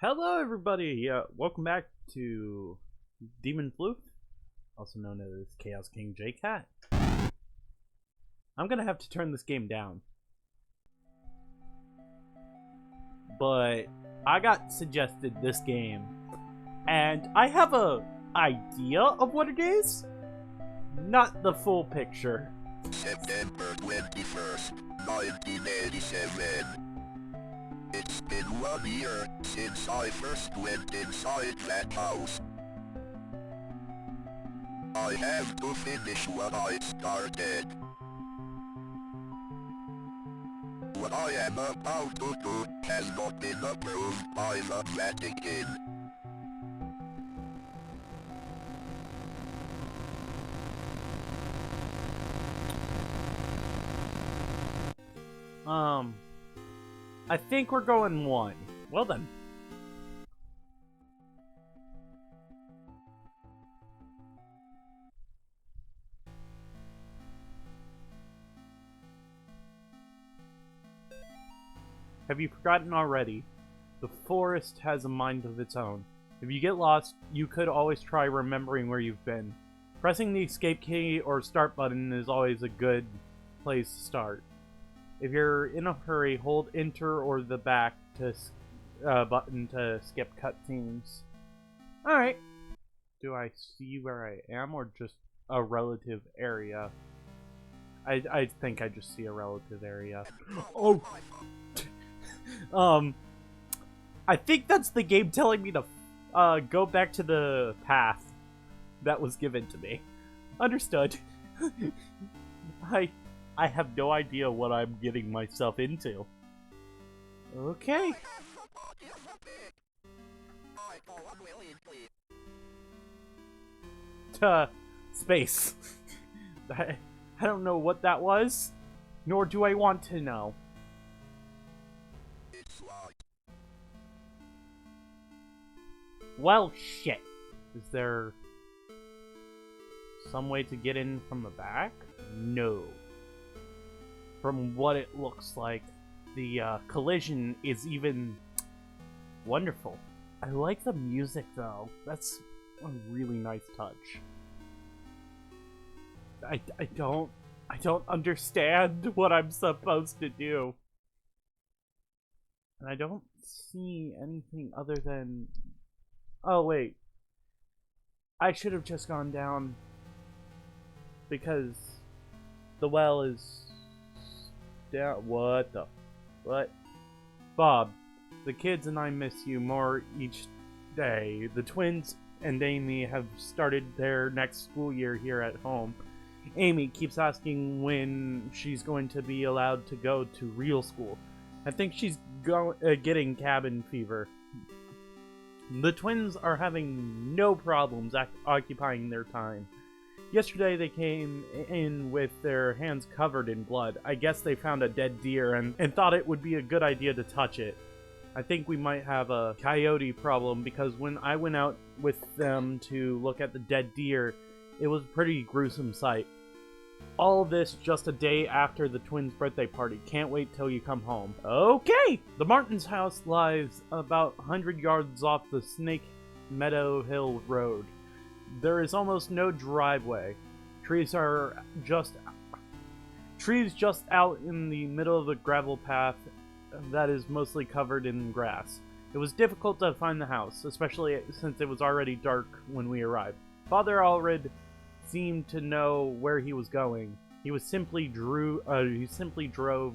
Hello, everybody. Welcome back to Demon Flute, also known as Chaos King J-Cat. I'm gonna have to turn this game down, but I got suggested this game, and I have a idea of what it is, not the full picture. September 21st, 1987. It's been 1 year since I first went inside that house. I have to finish what I started. What I am about to do has not been approved by the Vatican. I think we're going 1. Well then. Have you forgotten already? The forest has a mind of its own. If you get lost, you could always try remembering where you've been. Pressing the escape key or start button is always a good place to start. If you're in a hurry, hold enter or the back to button to skip cutscenes. Alright. Do I see where I am or just a relative area? I think I just see a relative area. Oh! I think that's the game telling me to go back to the path that was given to me. Understood. I have no idea what I'm getting myself into. Okay. Space. I don't know what that was, nor do I want to know. Well, shit. Is there some way to get in from the back? No. From what it looks like, the collision is even wonderful. I like the music, though. That's a really nice touch. I don't understand what I'm supposed to do. And I don't see anything other than... Oh, wait. I should have just gone down. Because the well is... down. What the... What? Bob, the kids and I miss you more each day. The twins and Amy have started their next school year here at home. Amy keeps asking when she's going to be allowed to go to real school. I think she's getting cabin fever. The twins are having no problems occupying their time. Yesterday they came in with their hands covered in blood. I guess they found a dead deer and thought it would be a good idea to touch it. I think we might have a coyote problem because when I went out with them to look at the dead deer, it was a pretty gruesome sight. All this just a day after the twins' birthday party. Can't wait till you come home. Okay! The Martins' house lies about 100 yards off the Snake Meadow Hill Road. There is almost no driveway. Trees just out in the middle of the gravel path that is mostly covered in grass. It was difficult to find the house, especially since it was already dark when we arrived. Father Allred seemed to know where he was going. He simply drove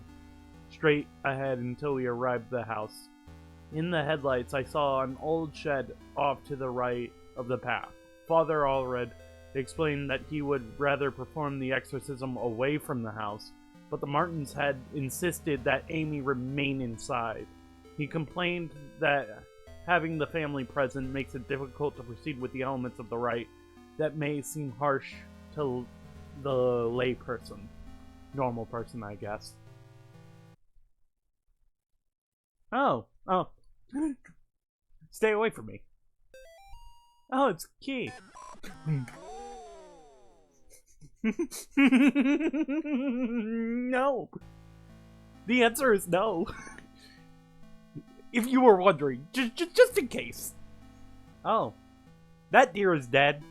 straight ahead until we arrived at the house. In the headlights, I saw an old shed off to the right of the path. Father Allred explained that he would rather perform the exorcism away from the house, but the Martins had insisted that Amy remain inside. He complained that having the family present makes it difficult to proceed with the elements of the rite that may seem harsh to the lay person. Normal person, I guess. Oh. Stay away from me. Oh, it's key. No. The answer is no. If you were wondering, just in case. Oh, that deer is dead.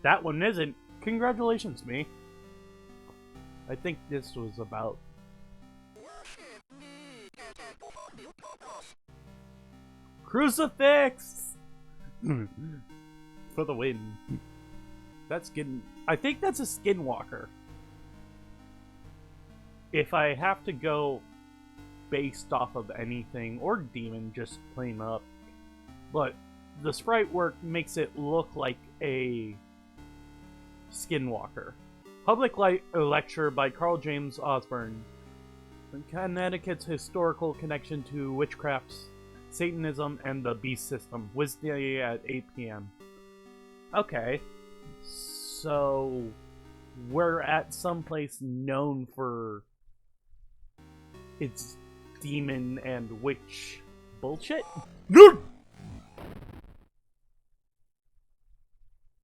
That one isn't. Congratulations, me. I think this was about... Crucifix! For the win. That's skin... I think that's a skinwalker. If I have to go based off of anything, or demon, just plain up. But the sprite work makes it look like a skinwalker. Public lecture by Carl James Osborne. Connecticut's historical connection to witchcraft, Satanism, and the beast system. Wednesday at 8 p.m. Okay. So we're at some place known for its demon and witch bullshit? No!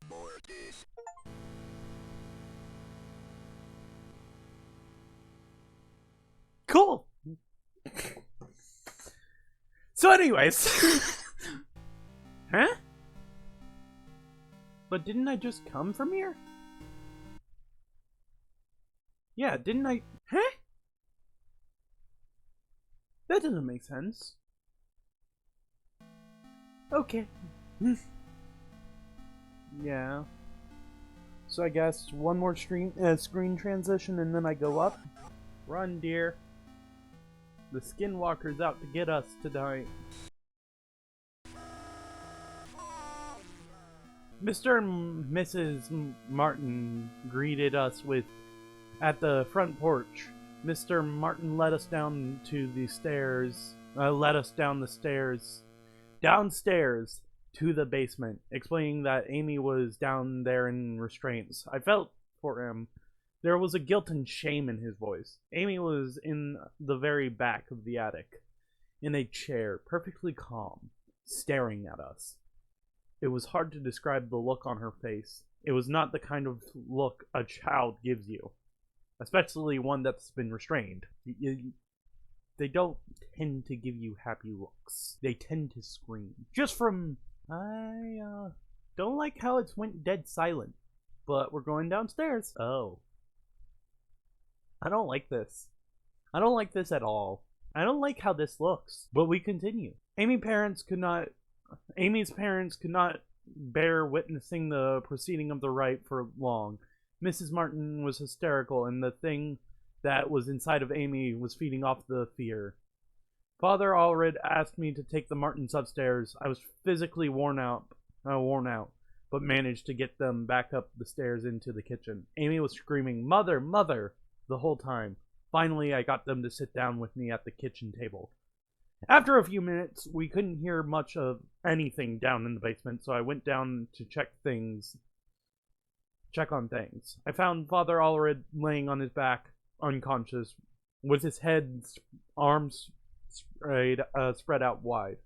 Mortis. Cool! So anyways... Huh? But didn't I just come from here? Yeah, didn't I... Huh? That doesn't make sense. Okay. Yeah. So I guess one more screen transition and then I go up. Run, dear. The skinwalker's out to get us tonight. Mr. and Mrs. Martin greeted us at the front porch. Mr. Martin led us down to the stairs. Downstairs to the basement, explaining that Amy was down there in restraints. I felt for him. There was a guilt and shame in his voice. Amy was in the very back of the attic, in a chair, perfectly calm, staring at us. It was hard to describe the look on her face. It was not the kind of look a child gives you, especially one that's been restrained. They don't tend to give you happy looks. They tend to scream. Just from... I don't like how it's went dead silent, but we're going downstairs. Oh. I don't like this. I don't like this at all. I don't like how this looks. But we continue. Amy's parents could not bear witnessing the proceeding of the rite for long. Mrs. Martin was hysterical, and the thing that was inside of Amy was feeding off the fear. Father Allred asked me to take the Martins upstairs. I was physically worn out, but managed to get them back up the stairs into the kitchen. Amy was screaming, "Mother, Mother!" the whole time. Finally, I got them to sit down with me at the kitchen table. After a few minutes, we couldn't hear much of anything down in the basement, so I went down to check on things. I found Father Allred laying on his back, unconscious, with his head, arms spread out wide.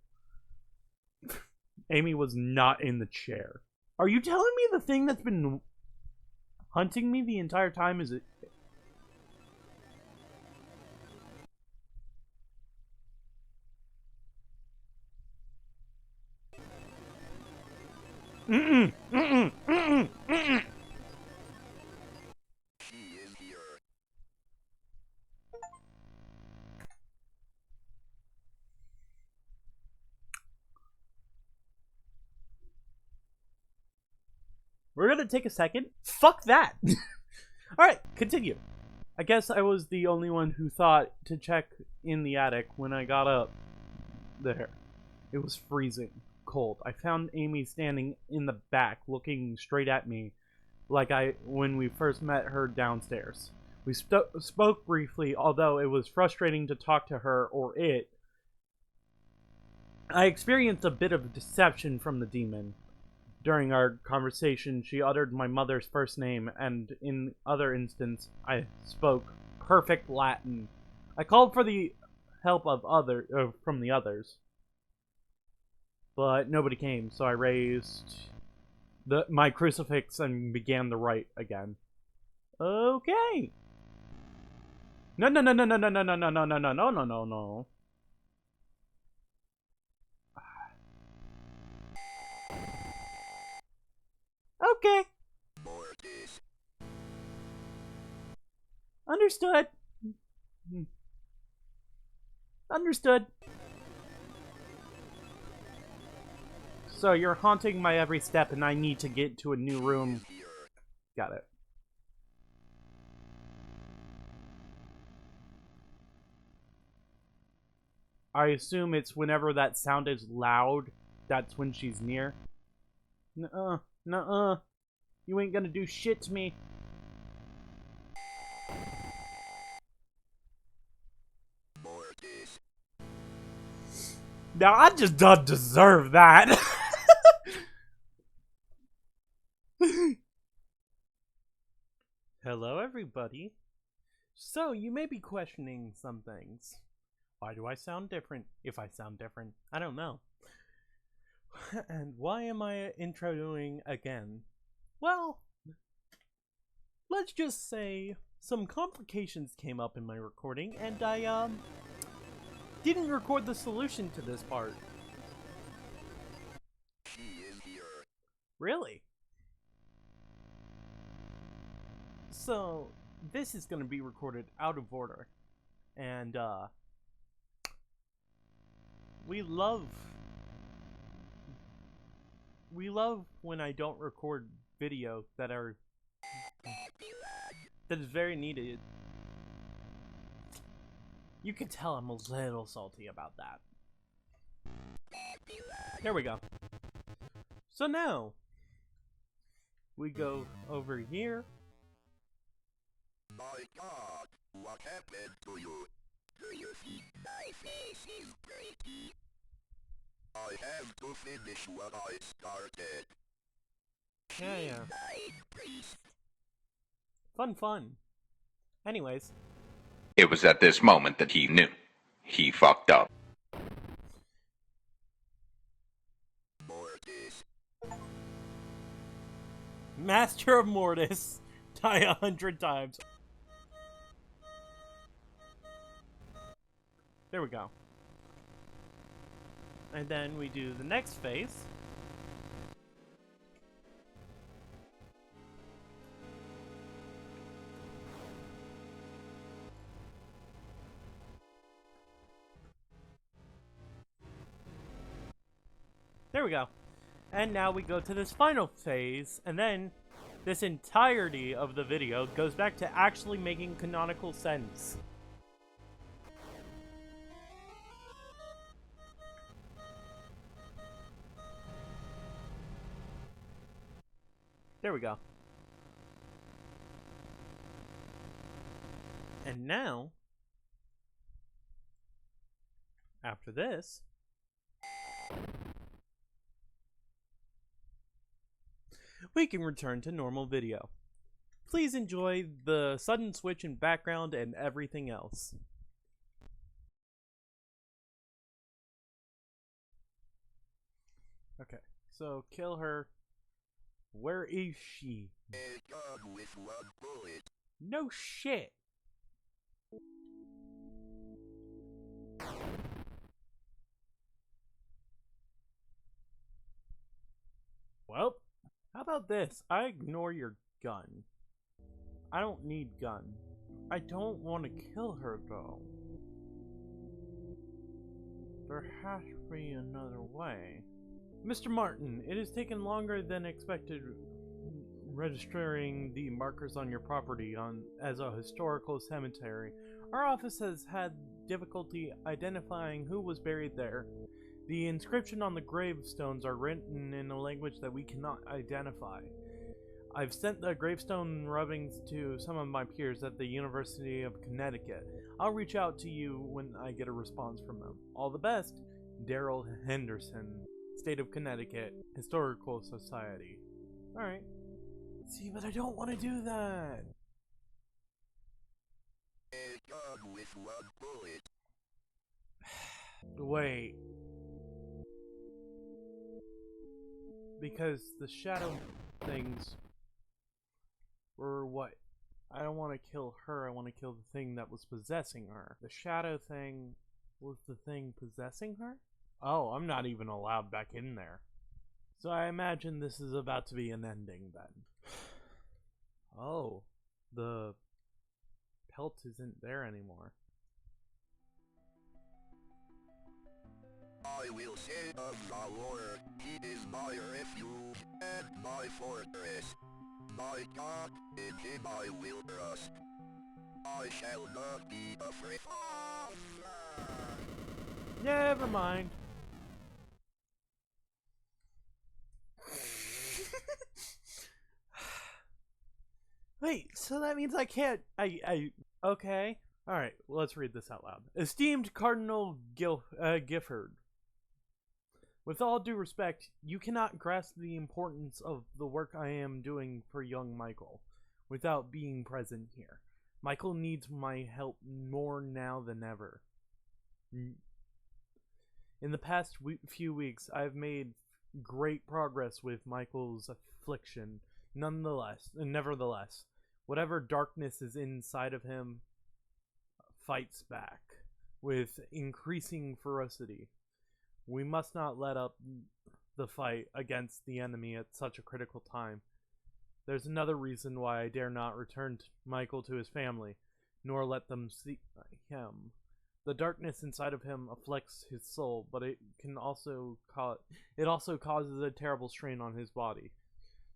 Amy was not in the chair. Are you telling me the thing that's been hunting me the entire time is it? Mm-mm, mm-mm, mm-mm, mm-mm. She is here. We're gonna take a second. Fuck that! Alright, continue. I guess I was the only one who thought to check in the attic when I got up there. It was freezing cold. I found Amy standing in the back, looking straight at me, like when we first met her downstairs. We spoke briefly, although it was frustrating to talk to her or it. I experienced a bit of deception from the demon. During our conversation, she uttered my mother's first name, and in other instance, I spoke perfect Latin. I called for the help of from the others, but nobody came, so I raised my crucifix and began the rite again. Okay. No, no, no, no, no, no, no, no, no, no, no, no, no, no, no, no. Okay. Mortis. Understood. Understood. So you're haunting my every step and I need to get to a new room. Got it. I assume it's whenever that sound is loud, that's when she's near. Nuh-uh. Nuh-uh. You ain't gonna do shit to me. Mortis. Now, I just don't deserve that. Hello, everybody. So, you may be questioning some things. Why do I sound different? If I sound different, I don't know. And why am I introing again? Well, let's just say some complications came up in my recording, and I, didn't record the solution to this part. She is here. Really? So, this is going to be recorded out of order. And, we love when I don't record video that is very needed. You can tell I'm a little salty about that. There we go. So now, we go over here. My God, what happened to you? Do you think my face is pretty? I have to finish what I started. Yeah. Priest. Fun. Anyways. It was at this moment that he knew. He fucked up. Mortis. Master of Mortis. Die 100 times. There we go. And then we do the next phase. There we go. And now we go to this final phase, and then this entirety of the video goes back to actually making canonical sense. There we go. And now, after this, we can return to normal video. Please enjoy the sudden switch in background and everything else. Okay, so kill her. Where is she? A gun with one bullet. No shit. Well, how about this? I ignore your gun. I don't need gun. I don't want to kill her though. There has to be another way. Mr. Martin, it has taken longer than expected registering the markers on your property as a historical cemetery. Our office has had difficulty identifying who was buried there. The inscription on the gravestones are written in a language that we cannot identify. I've sent the gravestone rubbings to some of my peers at the University of Connecticut. I'll reach out to you when I get a response from them. All the best, Daryl Henderson, State of Connecticut, Historical Society. Alright. See, but I don't want to do that. A gun with one bullet. Wait. Because the shadow things were what? I don't want to kill her, I want to kill the thing that was possessing her. The shadow thing was the thing possessing her? Oh, I'm not even allowed back in there. So I imagine this is about to be an ending then. Oh, the pelt isn't there anymore. I will say of the Lord, He is my refuge and my fortress. My God, in Him I will trust. I shall not be afraid. Never mind. Wait, so that means I can't. Okay. Alright, well, let's read this out loud. Esteemed Cardinal Gifford, with all due respect, you cannot grasp the importance of the work I am doing for young Michael without being present here. Michael needs my help more now than ever. In the past few weeks, I have made great progress with Michael's affliction. Nevertheless, whatever darkness is inside of him fights back with increasing ferocity. We must not let up the fight against the enemy at such a critical time. There's another reason why I dare not return Michael to his family, nor let them see him. The darkness inside of him afflicts his soul, but it also causes a terrible strain on his body,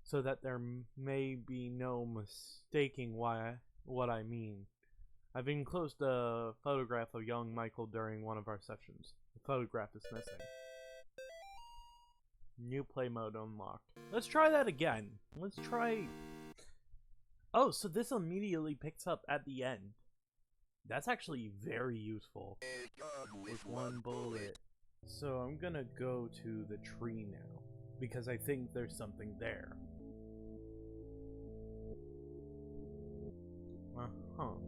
so that there may be no mistaking what I mean. I've enclosed a photograph of young Michael during one of our sessions. The photograph is missing. New play mode unlocked. Let's try that again. Let's try... Oh, so this immediately picks up at the end. That's actually very useful. With one bullet. So I'm gonna go to the tree now, because I think there's something there. Uh-huh.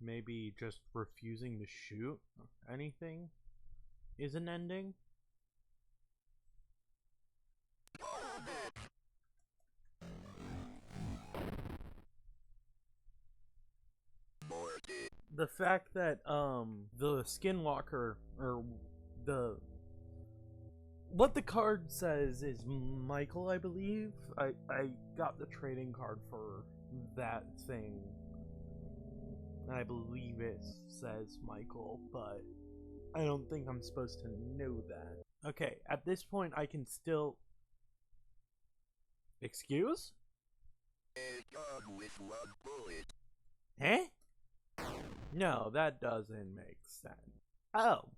Maybe just refusing to shoot anything is an ending? The fact that the skinwalker, or what the card says is Michael, I believe. I got the trading card for that thing, and I believe it says Michael, but I don't think I'm supposed to know that. Okay, at this point I can still... Excuse? Eh? No, that doesn't make sense. Oh.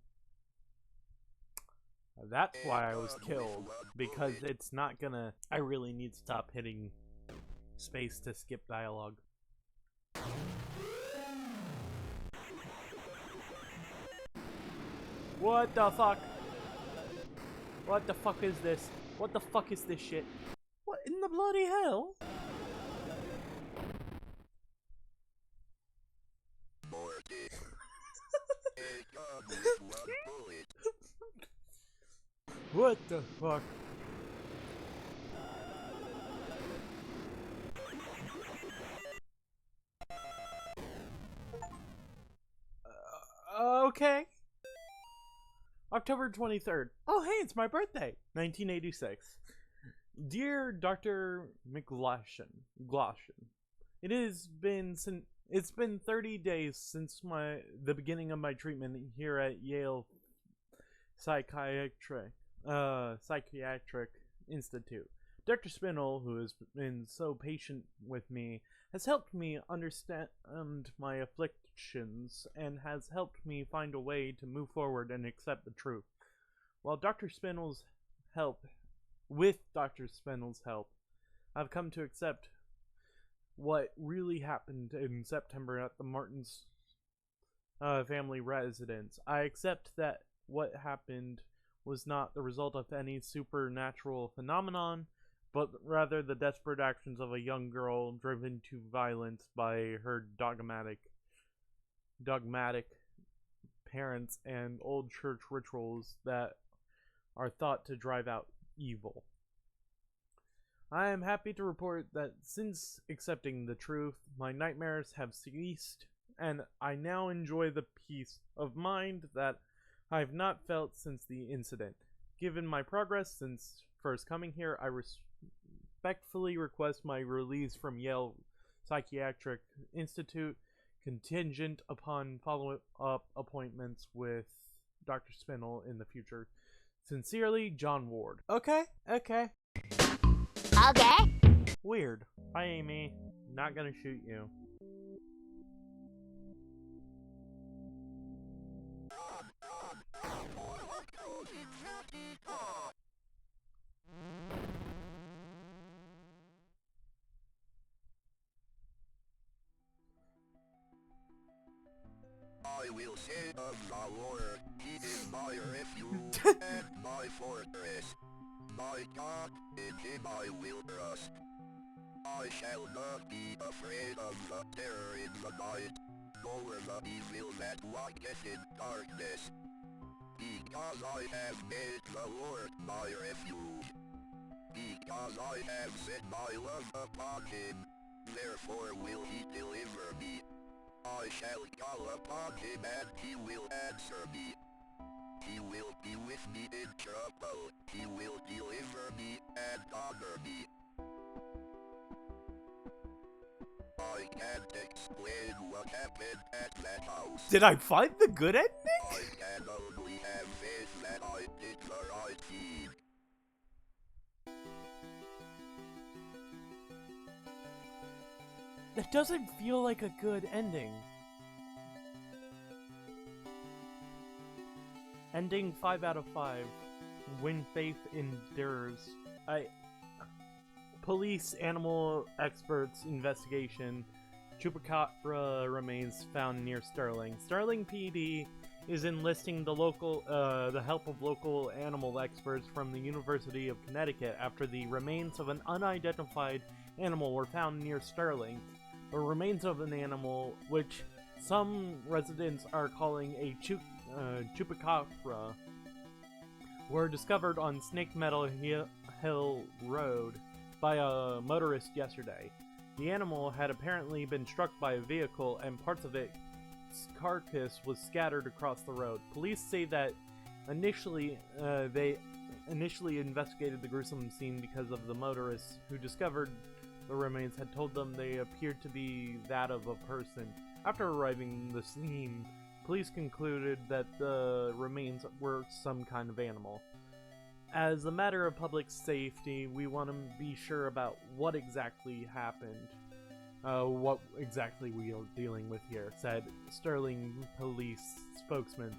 That's why I was killed, because it's not gonna... I really need to stop hitting space to skip dialogue. What the fuck? What the fuck is this? What the fuck is this shit? What in the bloody hell? What the fuck? Okay. October 23rd. Oh, hey, it's my birthday. 1986. Dear Dr. McGlashan, it's been 30 days since the beginning of my treatment here at Yale Psychiatric Institute. Dr. Spinell, who has been so patient with me, has helped me understand my afflictions and has helped me find a way to move forward and accept the truth. With Dr. Spinell's help, I've come to accept what really happened in September at the Martins family residence. I accept that what happened was not the result of any supernatural phenomenon, but rather the desperate actions of a young girl driven to violence by her dogmatic parents and old church rituals that are thought to drive out evil. I am happy to report that since accepting the truth, my nightmares have ceased, and I now enjoy the peace of mind that I have not felt since the incident. Given my progress since first coming here, I respectfully request my release from Yale Psychiatric Institute, contingent upon follow-up appointments with Dr. Spinel in the future. Sincerely, John Ward. Okay. Okay. Weird. Hi, Amy. Not gonna shoot you. I will say of the Lord, he is my refuge and my fortress. My God, in him I will trust. I shall not be afraid of the terror in the night, nor the evil that walketh in darkness. Because I have made the Lord my refuge. Because I have set my love upon him, therefore will he deliver me. I shall call upon him and he will answer me. He will be with me in trouble. He will deliver me and honor me. I can't explain what happened at that house. Did I find the good ending? I can only have faith that I did the right thing. That doesn't feel like a good ending. Ending 5 out of 5. When faith endures. Police animal experts investigation. Chupacabra remains found near Sterling. Sterling PD is enlisting the help of local animal experts from the University of Connecticut after the remains of an unidentified animal were found near Sterling. The remains of an animal, which some residents are calling a chupacabra, were discovered on Snake Meadow Hill Road by a motorist yesterday. The animal had apparently been struck by a vehicle and parts of its carcass was scattered across the road. Police say that they initially investigated the gruesome scene because of the motorist who discovered the remains had told them they appeared to be that of a person. After arriving at the scene, police concluded that the remains were some kind of animal. As a matter of public safety, we want to be sure about what exactly happened. What exactly we are dealing with here, said Sterling police spokesman.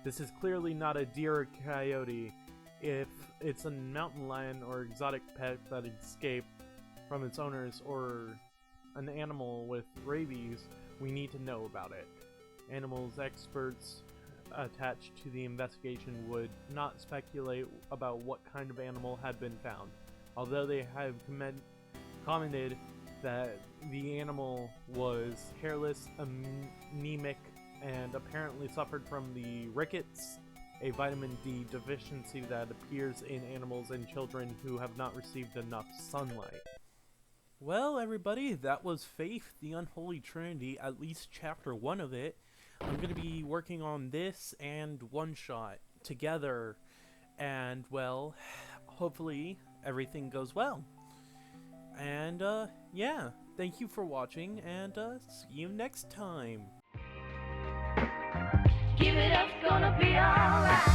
This is clearly not a deer or coyote. If it's a mountain lion or exotic pet that escaped from its owners or an animal with rabies, we need to know about it. Animals experts attached to the investigation would not speculate about what kind of animal had been found, although they have commented that the animal was hairless, anemic, and apparently suffered from the rickets, a vitamin D deficiency that appears in animals and children who have not received enough sunlight. Well, everybody, that was Faith, the Unholy Trinity, at least chapter 1 of it. I'm going to be working on this and Oneshot together, and, well, hopefully everything goes well. And, yeah, thank you for watching, and, see you next time. Give it up, gonna be alright.